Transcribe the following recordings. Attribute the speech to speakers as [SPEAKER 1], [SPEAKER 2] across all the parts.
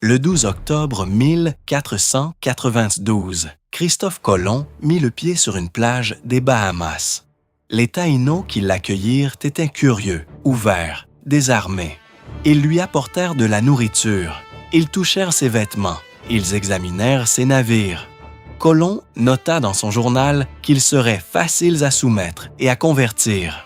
[SPEAKER 1] Le 12 octobre 1492, Christophe Colomb mit le pied sur une plage des Bahamas. Les Taïnos qui l'accueillirent étaient curieux, ouverts, désarmés. Ils lui apportèrent de la nourriture, ils touchèrent ses vêtements, ils examinèrent ses navires. Colomb nota dans son journal qu'ils seraient faciles à soumettre et à convertir.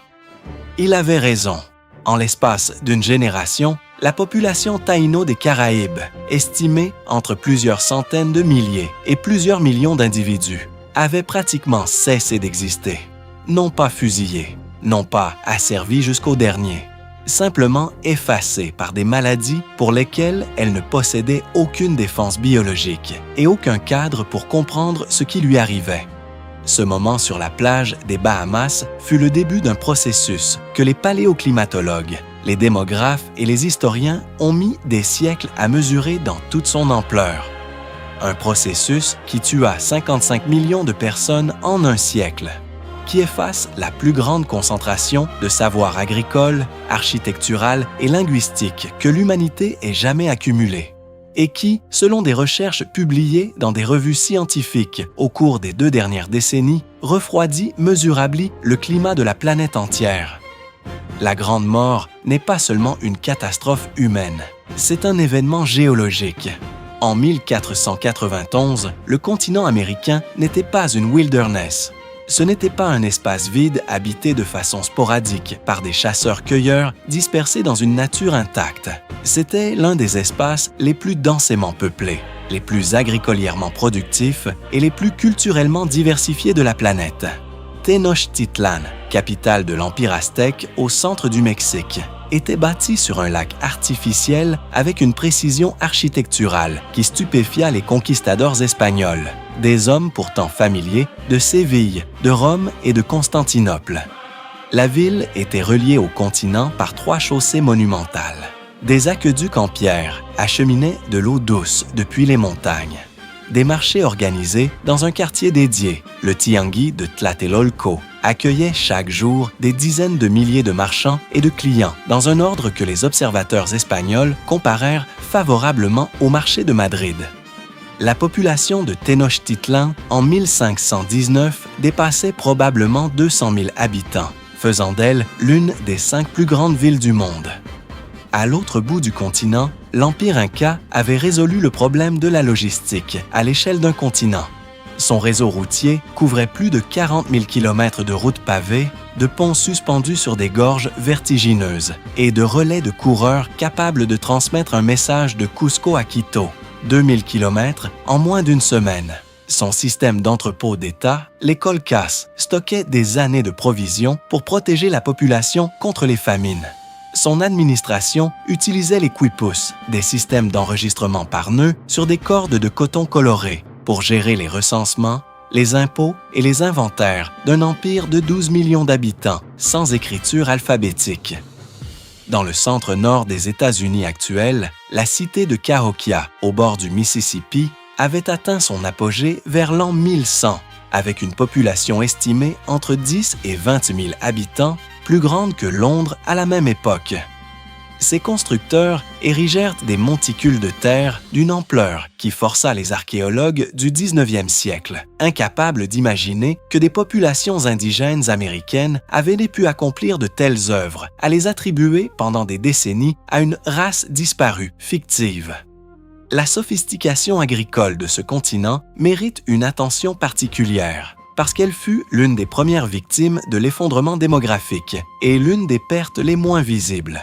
[SPEAKER 1] Il avait raison. En l'espace d'une génération, la population taïno des Caraïbes, estimée entre plusieurs centaines de milliers et plusieurs millions d'individus, avait pratiquement cessé d'exister. Non pas fusillée, non pas asservie jusqu'au dernier, simplement effacée par des maladies pour lesquelles elle ne possédait aucune défense biologique et aucun cadre pour comprendre ce qui lui arrivait. Ce moment sur la plage des Bahamas fut le début d'un processus que les paléoclimatologues, les démographes et les historiens ont mis des siècles à mesurer dans toute son ampleur. Un processus qui tua 55 millions de personnes en un siècle, qui efface la plus grande concentration de savoir agricole, architectural et linguistique que l'humanité ait jamais accumulé, et qui, selon des recherches publiées dans des revues scientifiques au cours des 2 dernières décennies, refroidit mesurablement le climat de la planète entière. La Grande Mort n'est pas seulement une catastrophe humaine, c'est un événement géologique. En 1491, le continent américain n'était pas une wilderness. Ce n'était pas un espace vide habité de façon sporadique par des chasseurs-cueilleurs dispersés dans une nature intacte. C'était l'un des espaces les plus densément peuplés, les plus agricolièrement productifs et les plus culturellement diversifiés de la planète. Tenochtitlan, capitale de l'Empire aztèque au centre du Mexique, était bâtie sur un lac artificiel avec une précision architecturale qui stupéfia les conquistadors espagnols, des hommes pourtant familiers de Séville, de Rome et de Constantinople. La ville était reliée au continent par 3 chaussées monumentales. Des aqueducs en pierre acheminaient de l'eau douce depuis les montagnes. Des marchés organisés dans un quartier dédié, le Tianguis de Tlatelolco, accueillaient chaque jour des dizaines de milliers de marchands et de clients dans un ordre que les observateurs espagnols comparèrent favorablement au marché de Madrid. La population de Tenochtitlan en 1519 dépassait probablement 200 000 habitants, faisant d'elle l'une des 5 plus grandes villes du monde. À l'autre bout du continent, l'Empire Inca avait résolu le problème de la logistique à l'échelle d'un continent. Son réseau routier couvrait plus de 40 000 km de routes pavées, de ponts suspendus sur des gorges vertigineuses et de relais de coureurs capables de transmettre un message de Cusco à Quito, 2000 km en moins d'une semaine. Son système d'entrepôt d'État, les Colcas, stockait des années de provisions pour protéger la population contre les famines. Son administration utilisait les quipus, des systèmes d'enregistrement par nœud sur des cordes de coton coloré, pour gérer les recensements, les impôts et les inventaires d'un empire de 12 millions d'habitants, sans écriture alphabétique. Dans le centre-nord des États-Unis actuels, la cité de Cahokia, au bord du Mississippi, avait atteint son apogée vers l'an 1100, avec une population estimée entre 10 et 20 000 habitants, plus grande que Londres à la même époque. Ces constructeurs érigèrent des monticules de terre d'une ampleur qui força les archéologues du 19e siècle, incapables d'imaginer que des populations indigènes américaines avaient pu accomplir de telles œuvres, à les attribuer pendant des décennies à une race disparue, fictive. La sophistication agricole de ce continent mérite une attention particulière, parce qu'elle fut l'une des premières victimes de l'effondrement démographique et l'une des pertes les moins visibles.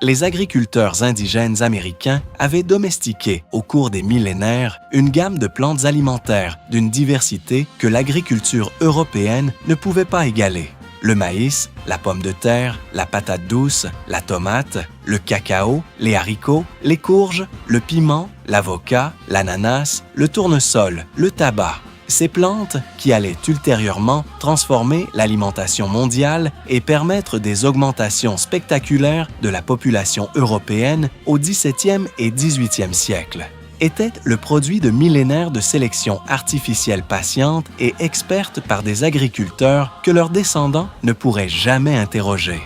[SPEAKER 1] Les agriculteurs indigènes américains avaient domestiqué au cours des millénaires une gamme de plantes alimentaires d'une diversité que l'agriculture européenne ne pouvait pas égaler. Le maïs, la pomme de terre, la patate douce, la tomate, le cacao, les haricots, les courges, le piment, l'avocat, l'ananas, le tournesol, le tabac. Ces plantes qui allaient ultérieurement transformer l'alimentation mondiale et permettre des augmentations spectaculaires de la population européenne au XVIIe et XVIIIe siècle, étaient le produit de millénaires de sélection artificielle patiente et experte par des agriculteurs que leurs descendants ne pourraient jamais interroger.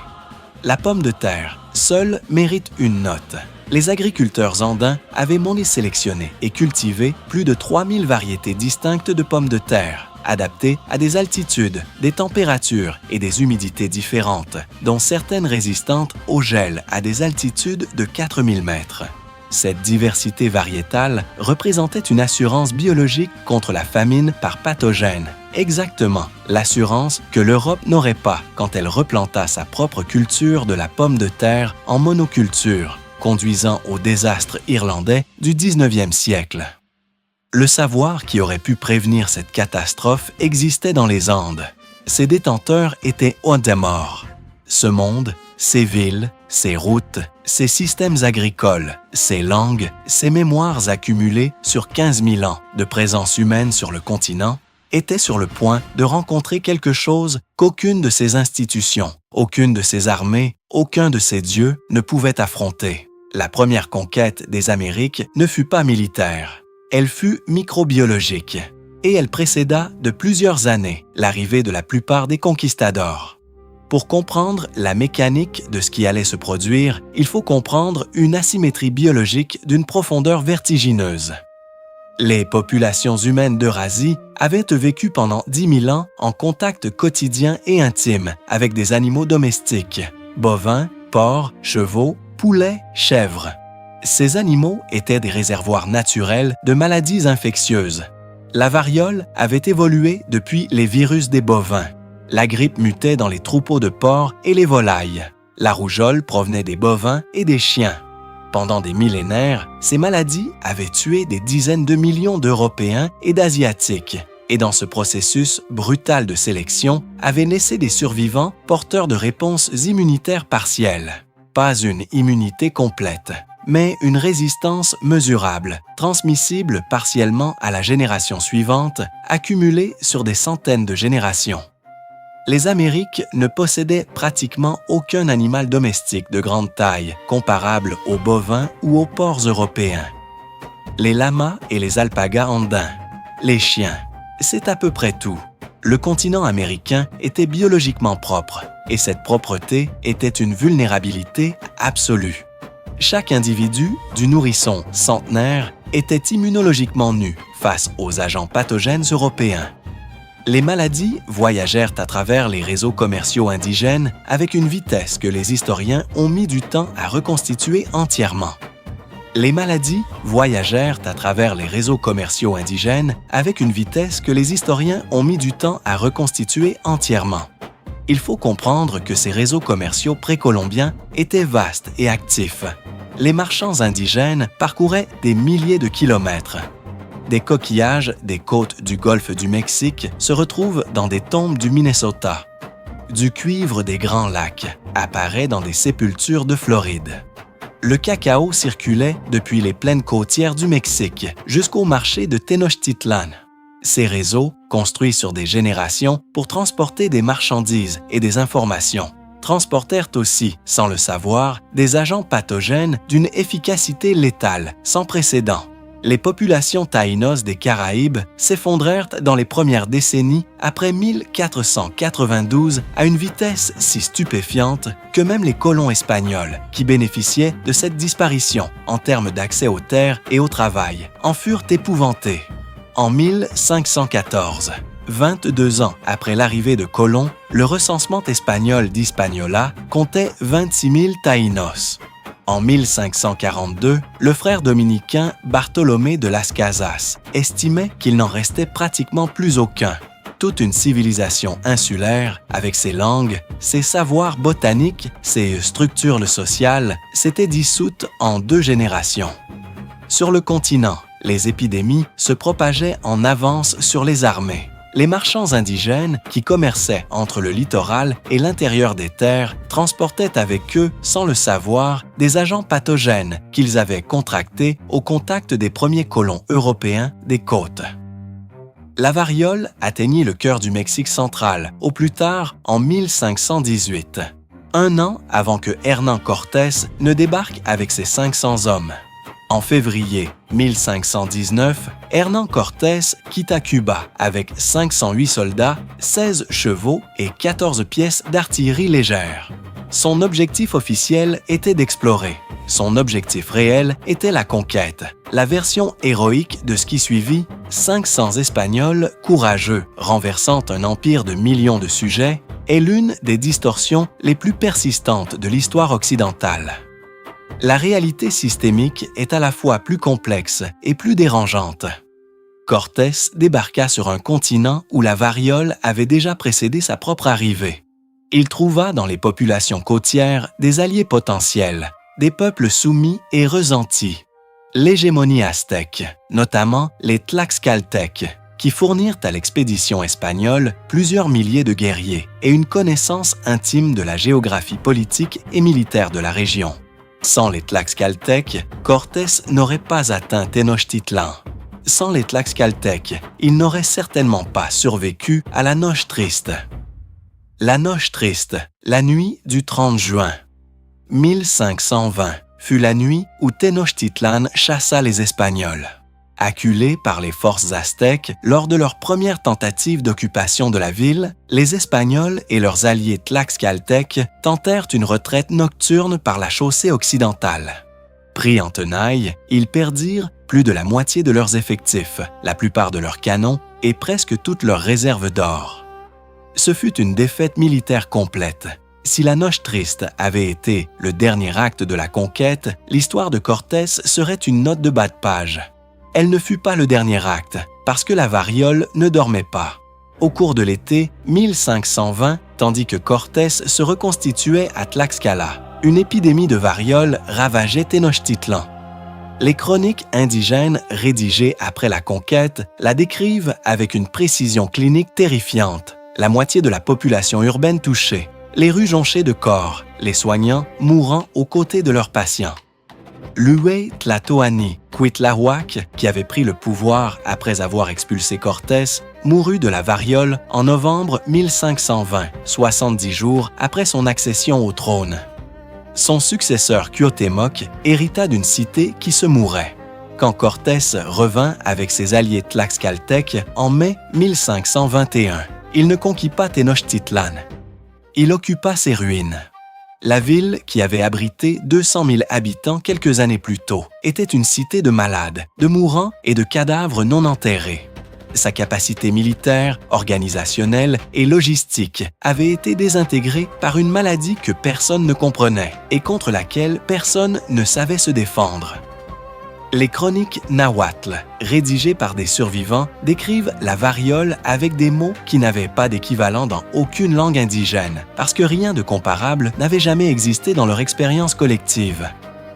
[SPEAKER 1] La pomme de terre seule mérite une note. les agriculteurs andins avaient sélectionné et cultivé plus de 3000 variétés distinctes de pommes de terre, adaptées à des altitudes, des températures et des humidités différentes, dont certaines résistantes au gel à des altitudes de 4000 mètres. Cette diversité variétale représentait une assurance biologique contre la famine par pathogène, exactement l'assurance que l'Europe n'aurait pas quand elle replanta sa propre culture de la pomme de terre en monoculture, conduisant au désastre irlandais du 19e siècle. Le savoir qui aurait pu prévenir cette catastrophe existait dans les Andes. Ses détenteurs étaient Odemor. Ce monde, ses villes, ses routes, ses systèmes agricoles, ses langues, ses mémoires accumulées sur 15 000 ans de présence humaine sur le continent, étaient sur le point de rencontrer quelque chose qu'aucune de ses institutions, aucune de ses armées, aucun de ses dieux ne pouvait affronter. La première conquête des Amériques ne fut pas militaire. Elle fut microbiologique, et elle précéda de plusieurs années l'arrivée de la plupart des conquistadors. Pour comprendre la mécanique de ce qui allait se produire, il faut comprendre une asymétrie biologique d'une profondeur vertigineuse. Les populations humaines d'Eurasie avaient vécu pendant 10 000 ans en contact quotidien et intime avec des animaux domestiques, bovins, porcs, chevaux, poulets, chèvres. Ces animaux étaient des réservoirs naturels de maladies infectieuses. La variole avait évolué depuis les virus des bovins. La grippe mutait dans les troupeaux de porcs et les volailles. La rougeole provenait des bovins et des chiens. Pendant des millénaires, ces maladies avaient tué des dizaines de millions d'Européens et d'Asiatiques, et dans ce processus brutal de sélection, avaient laissé des survivants porteurs de réponses immunitaires partielles. Pas une immunité complète, mais une résistance mesurable, transmissible partiellement à la génération suivante, accumulée sur des centaines de générations. Les Amériques ne possédaient pratiquement aucun animal domestique de grande taille, comparable aux bovins ou aux porcs européens. Les lamas et les alpagas andins, les chiens, c'est à peu près tout. Le continent américain était biologiquement propre, et cette propreté était une vulnérabilité absolue. Chaque individu, du nourrisson centenaire, était immunologiquement nu face aux agents pathogènes européens. Les maladies voyagèrent à travers les réseaux commerciaux indigènes avec une vitesse que les historiens ont mis du temps à reconstituer entièrement. Les maladies voyagèrent à travers les réseaux commerciaux indigènes avec une vitesse que les historiens ont mis du temps à reconstituer entièrement. Il faut comprendre que ces réseaux commerciaux précolombiens étaient vastes et actifs. Les marchands indigènes parcouraient des milliers de kilomètres. Des coquillages des côtes du golfe du Mexique se retrouvent dans des tombes du Minnesota. Du cuivre des Grands Lacs apparaît dans des sépultures de Floride. Le cacao circulait depuis les plaines côtières du Mexique jusqu'au marché de Tenochtitlan. Ces réseaux, construits sur des générations pour transporter des marchandises et des informations, transportèrent aussi, sans le savoir, des agents pathogènes d'une efficacité létale sans précédent. Les populations taïnos des Caraïbes s'effondrèrent dans les premières décennies après 1492 à une vitesse si stupéfiante que même les colons espagnols, qui bénéficiaient de cette disparition en termes d'accès aux terres et au travail, en furent épouvantés. En 1514, 22 ans après l'arrivée de Colomb, le recensement espagnol d'Hispaniola comptait 26 000 taïnos. En 1542, le frère dominicain Bartolomé de Las Casas estimait qu'il n'en restait pratiquement plus aucun. Toute une civilisation insulaire, avec ses langues, ses savoirs botaniques, ses structures sociales, s'était dissoute en 2 générations. Sur le continent, les épidémies se propageaient en avance sur les armées. Les marchands indigènes qui commerçaient entre le littoral et l'intérieur des terres transportaient avec eux, sans le savoir, des agents pathogènes qu'ils avaient contractés au contact des premiers colons européens des côtes. La variole atteignit le cœur du Mexique central, au plus tard en 1518, un an avant que Hernán Cortés ne débarque avec ses 500 hommes. En février 1519, Hernán Cortés quitta Cuba avec 508 soldats, 16 chevaux et 14 pièces d'artillerie légère. Son objectif officiel était d'explorer. Son objectif réel était la conquête, la version héroïque de ce qui suivit 500 Espagnols courageux renversant un empire de millions de sujets est l'une des distorsions les plus persistantes de l'histoire occidentale. La réalité systémique est à la fois plus complexe et plus dérangeante. Cortés débarqua sur un continent où la variole avait déjà précédé sa propre arrivée. Il trouva dans les populations côtières des alliés potentiels, des peuples soumis et resentis. L'hégémonie aztèque, notamment les Tlaxcaltèques, qui fournirent à l'expédition espagnole plusieurs milliers de guerriers et une connaissance intime de la géographie politique et militaire de la région. Sans les Tlaxcaltèques, Cortés n'aurait pas atteint Tenochtitlan. Sans les Tlaxcaltèques, il n'aurait certainement pas survécu à la Noche Triste. La Noche Triste, la nuit du 30 juin. 1520 fut la nuit où Tenochtitlan chassa les Espagnols. Acculés par les forces aztèques lors de leur première tentative d'occupation de la ville, les Espagnols et leurs alliés tlaxcaltèques tentèrent une retraite nocturne par la chaussée occidentale. Pris en tenaille, ils perdirent plus de la moitié de leurs effectifs, la plupart de leurs canons et presque toutes leurs réserves d'or. Ce fut une défaite militaire complète. Si la Noche Triste avait été le dernier acte de la conquête, l'histoire de Cortés serait une note de bas de page. Elle ne fut pas le dernier acte, parce que la variole ne dormait pas. Au cours de l'été 1520, tandis que Cortés se reconstituait à Tlaxcala, une épidémie de variole ravageait Tenochtitlan. Les chroniques indigènes rédigées après la conquête la décrivent avec une précision clinique terrifiante. La moitié de la population urbaine touchée, les rues jonchées de corps, les soignants mourant aux côtés de leurs patients. Luey Tlatoani Cuitlahuac, qui avait pris le pouvoir après avoir expulsé Cortés, mourut de la variole en novembre 1520, 70 jours après son accession au trône. Son successeur Cuauhtémoc hérita d'une cité qui se mourait. Quand Cortés revint avec ses alliés tlaxcaltèques en mai 1521, il ne conquit pas Tenochtitlan. Il occupa ses ruines. La ville, qui avait abrité 200 000 habitants quelques années plus tôt, était une cité de malades, de mourants et de cadavres non enterrés. Sa capacité militaire, organisationnelle et logistique avait été désintégrée par une maladie que personne ne comprenait et contre laquelle personne ne savait se défendre. Les chroniques nahuatl, rédigées par des survivants, décrivent la variole avec des mots qui n'avaient pas d'équivalent dans aucune langue indigène, parce que rien de comparable n'avait jamais existé dans leur expérience collective.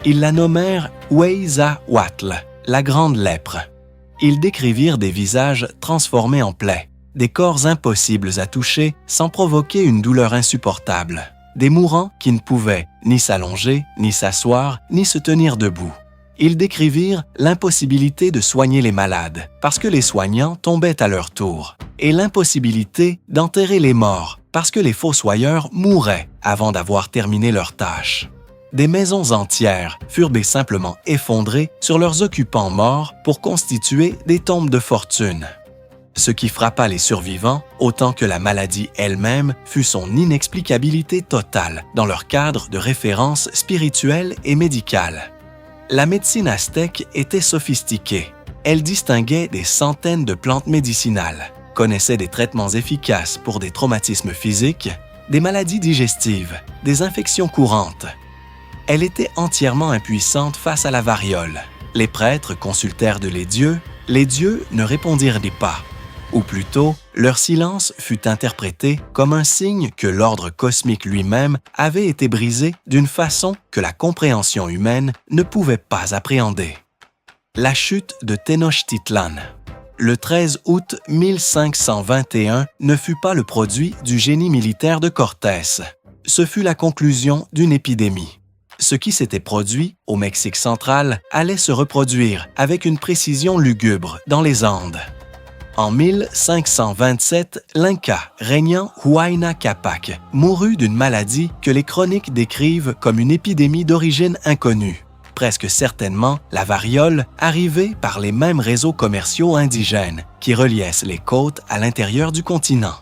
[SPEAKER 1] Ils la nommèrent Hueyzahuatl, la grande lèpre. Ils décrivirent des visages transformés en plaies, des corps impossibles à toucher sans provoquer une douleur insupportable, des mourants qui ne pouvaient ni s'allonger, ni s'asseoir, ni se tenir debout. Ils décrivirent l'impossibilité de soigner les malades, parce que les soignants tombaient à leur tour, et l'impossibilité d'enterrer les morts, parce que les fossoyeurs mouraient avant d'avoir terminé leur tâche. Des maisons entières furent simplement effondrées sur leurs occupants morts pour constituer des tombes de fortune. Ce qui frappa les survivants, autant que la maladie elle-même, fut son inexplicabilité totale dans leur cadre de référence spirituelle et médicale. La médecine aztèque était sophistiquée. Elle distinguait des centaines de plantes médicinales, connaissait des traitements efficaces pour des traumatismes physiques, des maladies digestives, des infections courantes. Elle était entièrement impuissante face à la variole. Les prêtres consultèrent les dieux ne répondirent pas. Ou plutôt, leur silence fut interprété comme un signe que l'ordre cosmique lui-même avait été brisé d'une façon que la compréhension humaine ne pouvait pas appréhender. La chute de Tenochtitlan. Le 13 août 1521 ne fut pas le produit du génie militaire de Cortés. Ce fut la conclusion d'une épidémie. Ce qui s'était produit au Mexique central allait se reproduire avec une précision lugubre dans les Andes. En 1527, l'Inca régnant Huayna Capac mourut d'une maladie que les chroniques décrivent comme une épidémie d'origine inconnue. Presque certainement la variole arrivée par les mêmes réseaux commerciaux indigènes qui reliaient les côtes à l'intérieur du continent.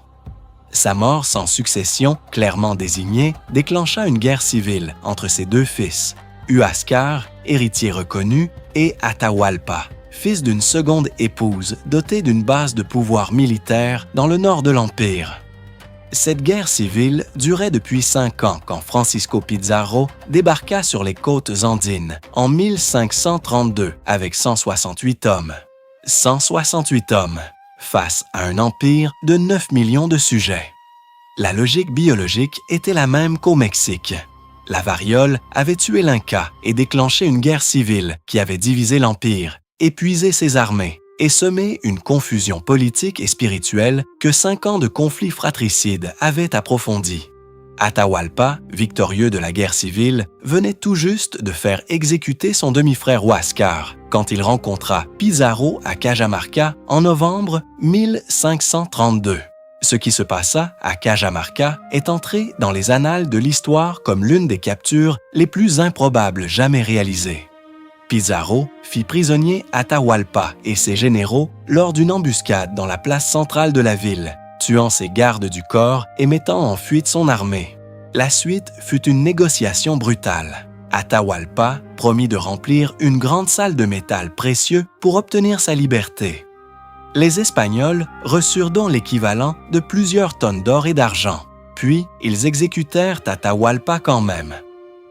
[SPEAKER 1] Sa mort sans succession, clairement désignée, déclencha une guerre civile entre ses deux fils, Huáscar, héritier reconnu, et Atahualpa, fils d'une seconde épouse dotée d'une base de pouvoir militaire dans le nord de l'Empire. Cette guerre civile durait depuis 5 ans quand Francisco Pizarro débarqua sur les côtes andines en 1532 avec 168 hommes. 168 hommes, face à un empire de 9 millions de sujets. La logique biologique était la même qu'au Mexique. La variole avait tué l'Inca et déclenché une guerre civile qui avait divisé l'empire, épuisé ses armées et semé une confusion politique et spirituelle que 5 ans de conflits fratricides avaient approfondie. Atahualpa, victorieux de la guerre civile, venait tout juste de faire exécuter son demi-frère Huáscar quand il rencontra Pizarro à Cajamarca en novembre 1532. Ce qui se passa à Cajamarca est entré dans les annales de l'histoire comme l'une des captures les plus improbables jamais réalisées. Pizarro fit prisonnier Atahualpa et ses généraux lors d'une embuscade dans la place centrale de la ville, tuant ses gardes du corps et mettant en fuite son armée. La suite fut une négociation brutale. Atahualpa promit de remplir une grande salle de métal précieux pour obtenir sa liberté. Les Espagnols reçurent donc l'équivalent de plusieurs tonnes d'or et d'argent, puis ils exécutèrent Atahualpa quand même.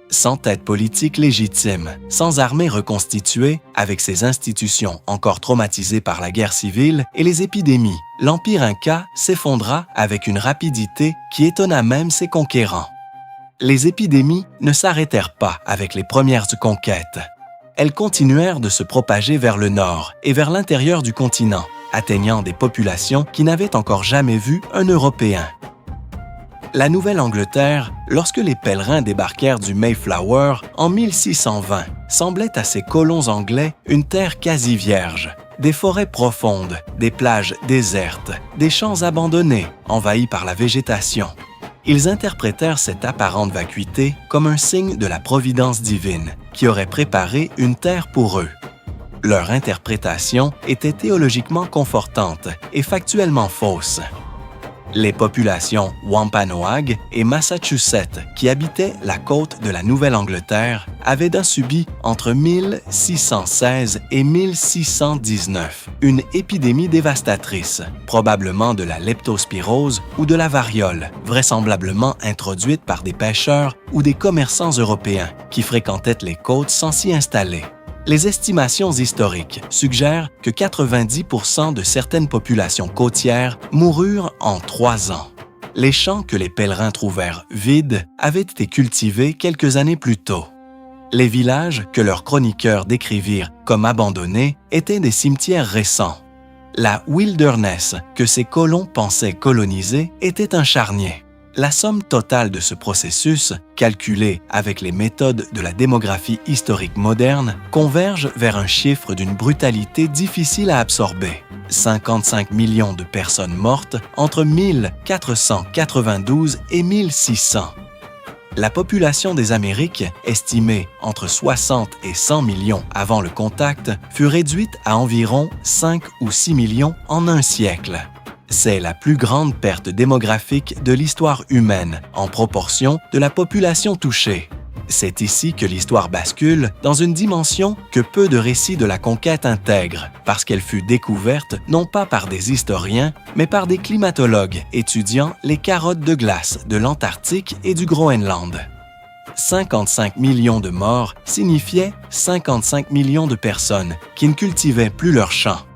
[SPEAKER 1] Sans tête politique légitime, sans armée reconstituée, avec ses institutions encore traumatisées par la guerre civile et les épidémies, l'Empire Inca s'effondra avec une rapidité qui étonna même ses conquérants. Les épidémies ne s'arrêtèrent pas avec les premières conquêtes. Elles continuèrent de se propager vers le nord et vers l'intérieur du continent, atteignant des populations qui n'avaient encore jamais vu un Européen. La Nouvelle-Angleterre, lorsque les pèlerins débarquèrent du Mayflower en 1620, semblait à ces colons anglais une terre quasi vierge. Des forêts profondes, des plages désertes, des champs abandonnés, envahis par la végétation. Ils interprétèrent cette apparente vacuité comme un signe de la providence divine, qui aurait préparé une terre pour eux. Leur interprétation était théologiquement confortante et factuellement fausse. Les populations Wampanoag et Massachusetts qui habitaient la côte de la Nouvelle-Angleterre avaient donc subi entre 1616 et 1619 une épidémie dévastatrice, probablement de la leptospirose ou de la variole, vraisemblablement introduite par des pêcheurs ou des commerçants européens qui fréquentaient les côtes sans s'y installer. Les estimations historiques suggèrent que 90% de certaines populations côtières moururent en 3 ans. Les champs que les pèlerins trouvèrent vides avaient été cultivés quelques années plus tôt. Les villages que leurs chroniqueurs décrivirent comme abandonnés étaient des cimetières récents. La wilderness que ces colons pensaient coloniser était un charnier. La somme totale de ce processus, calculée avec les méthodes de la démographie historique moderne, converge vers un chiffre d'une brutalité difficile à absorber. 55 millions de personnes mortes entre 1492 et 1600. La population des Amériques, estimée entre 60 et 100 millions avant le contact, fut réduite à environ 5 ou 6 millions en un siècle. C'est la plus grande perte démographique de l'histoire humaine en proportion de la population touchée. C'est ici que l'histoire bascule dans une dimension que peu de récits de la conquête intègrent, parce qu'elle fut découverte non pas par des historiens, mais par des climatologues étudiant les carottes de glace de l'Antarctique et du Groenland. 55 millions de morts signifiaient 55 millions de personnes qui ne cultivaient plus leurs champs.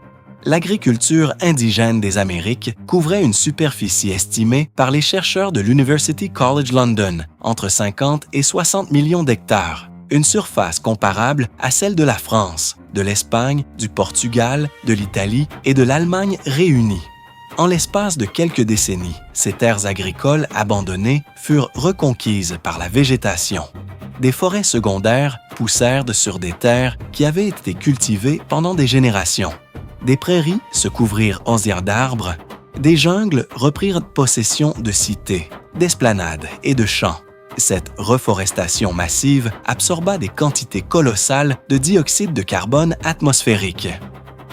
[SPEAKER 1] L'agriculture indigène des Amériques couvrait une superficie estimée par les chercheurs de l'University College London entre 50 et 60 millions d'hectares, une surface comparable à celle de la France, de l'Espagne, du Portugal, de l'Italie et de l'Allemagne réunies. En l'espace de quelques décennies, ces terres agricoles abandonnées furent reconquises par la végétation. Des forêts secondaires poussèrent sur des terres qui avaient été cultivées pendant des générations. Des prairies se couvrirent osières d'arbres, des jungles reprirent possession de cités, d'esplanades et de champs. Cette reforestation massive absorba des quantités colossales de dioxyde de carbone atmosphérique.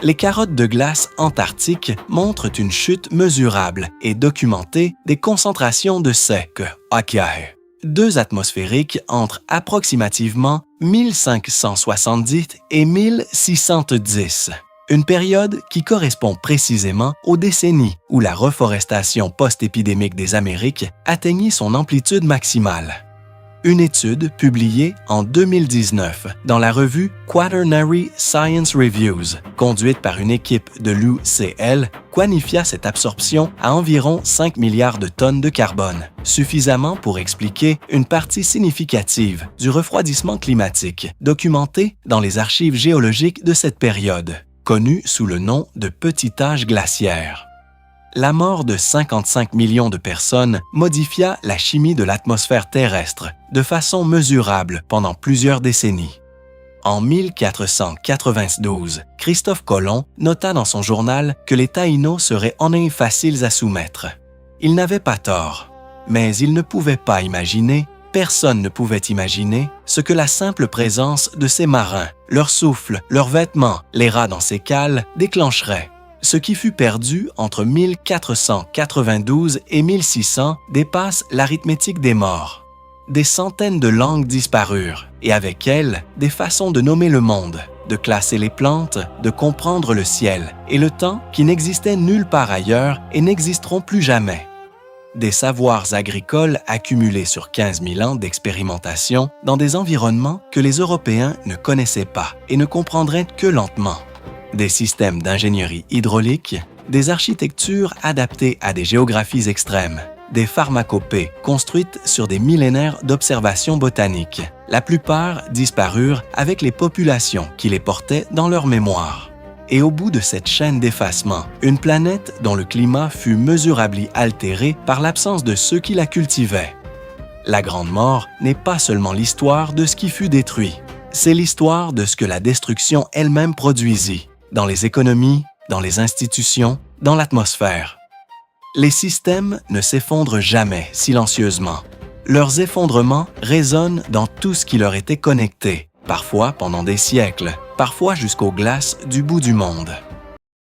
[SPEAKER 1] Les carottes de glace antarctiques montrent une chute mesurable et documentée des concentrations de ces Achaea. 2 atmosphériques entre approximativement 1570 et 1610, une période qui correspond précisément aux décennies où la reforestation post-épidémique des Amériques atteignit son amplitude maximale. Une étude publiée en 2019 dans la revue Quaternary Science Reviews, conduite par une équipe de l'UCL, quantifia cette absorption à environ 5 milliards de tonnes de carbone, suffisamment pour expliquer une partie significative du refroidissement climatique documenté dans les archives géologiques de cette période, connue sous le nom de petit âge glaciaire. La mort de 55 millions de personnes modifia la chimie de l'atmosphère terrestre de façon mesurable pendant plusieurs décennies. En 1492, Christophe Colomb nota dans son journal que les Taïnos seraient en effet faciles à soumettre. Il n'avait pas tort, mais il ne pouvait pas imaginer, personne ne pouvait imaginer, ce que la simple présence de ces marins, leur souffle, leurs vêtements, les rats dans ces cales déclencherait. Ce qui fut perdu entre 1492 et 1600 dépasse l'arithmétique des morts. Des centaines de langues disparurent, et avec elles, des façons de nommer le monde, de classer les plantes, de comprendre le ciel et le temps qui n'existaient nulle part ailleurs et n'existeront plus jamais. Des savoirs agricoles accumulés sur 15 000 ans d'expérimentation dans des environnements que les Européens ne connaissaient pas et ne comprendraient que lentement. Des systèmes d'ingénierie hydraulique, des architectures adaptées à des géographies extrêmes, des pharmacopées construites sur des millénaires d'observations botaniques. La plupart disparurent avec les populations qui les portaient dans leur mémoire. Et au bout de cette chaîne d'effacement, une planète dont le climat fut mesurablement altéré par l'absence de ceux qui la cultivaient. La Grande Mort n'est pas seulement l'histoire de ce qui fut détruit, c'est l'histoire de ce que la destruction elle-même produisit, dans les économies, dans les institutions, dans l'atmosphère. Les systèmes ne s'effondrent jamais silencieusement. Leurs effondrements résonnent dans tout ce qui leur était connecté, parfois pendant des siècles, parfois jusqu'aux glaces du bout du monde.